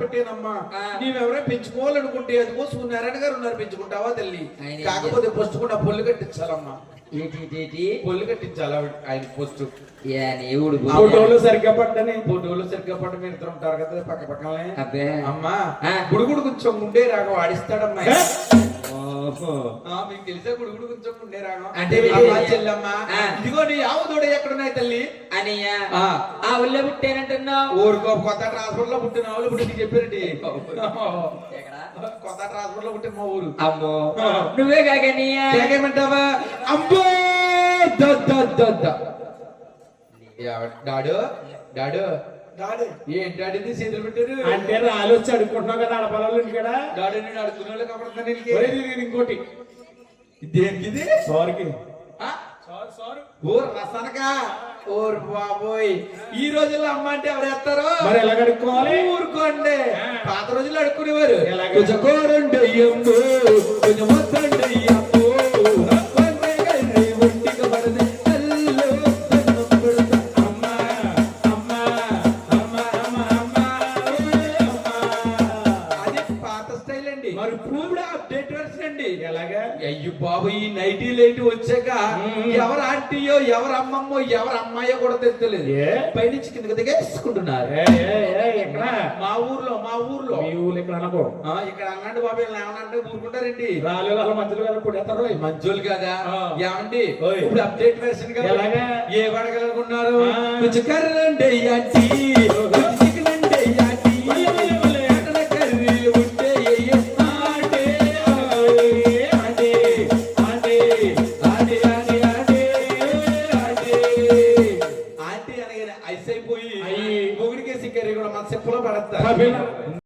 పెట్టానమ్మా. నీవెవరో పెంచుకోవాలనుకుంటే అదిగో సూర్యనారాయణ గారు ఉన్నారు, పెంచుకుంటావా తల్లి? కాకపోతే పొస్తుకున్న పొల్లు కట్టించాలమ్మా. పొల్లు కట్టించాలి ఆయన పోస్ట్. ఫోటోలు సరిగ్గా పట్టని ఫోటోలు సరిగ్గా పట్ట మీరు ఇద్దరు ఉంటారు కదా పక్క పక్కనే. అమ్మా గుడుగుడు కొంచెం ఉండే రాగం ఆడిస్తాడమ్మా. మీకు తెలిసే గుడుగుడు కొంచెం ఉండే రాగం అంటే చెల్లమ్మా. ఇదిగో నీ ఆవుదోడ ఎక్కడున్నాయి తల్లి? అని ఆ ఊళ్ళో పుట్టానంటున్నావు. ఊరుకో కొత్త ట్రాన్స్పోర్ట్ లో పుట్టిన ఆవులు పుట్టి చెప్పారండి. కొత్త ట్రాన్స్పోర్ట్ లో పుట్టిన మా ఊరు. అమ్మో నువ్వే కాకేమంటావా? అమ్మో డాడు డాడు ఏంటి డాడీ చేతులు పెట్టారు అంటే రాళ్ళు వచ్చి అడుక్కుంటున్నావు కదా ఆడపల్లలో కదా. డాడీ నేను అడుక్కునే వాళ్ళు కాబట్టి ఇంకోటి దేనికి సారీకి ఓ రసనకా. ఓర్ బాబోయ్, ఈ రోజుల్లో అమ్మ అంటే ఎవరు వేస్తారు? మరి ఎలా అడుక్కోవాలి? ఊరుకోండి. పాత రోజుల్లో అడుక్కునేవారు. కొంచెం అయ్యమ్మో కొంచెం వద్దండి అయ్యమ్మో అయ్యో బాబు, ఈ నైటీ లైట్ వచ్చాక ఎవరు ఆంటీయో ఎవరు అమ్మమ్మో ఎవరు అమ్మాయో కూడా తెలుస్తలేదు. పైనుంచి కిందకి దిగేసుకుంటున్నారు. మా ఊర్లో మీ ఊర్లో ఇక్కడ అనుకో ఇక్కడ అన్నాడు బాబు ఏమనంటే ఊరుకుంటారండి. రాళ్ళు వాళ్ళ మంచులు కదా పుడతారు మంచోళ్ళు కదా. ఏమండి ఇప్పుడు అప్డేట్ వెర్షన్ కదా ఏ పడగలనుకున్నారు? కర్రండి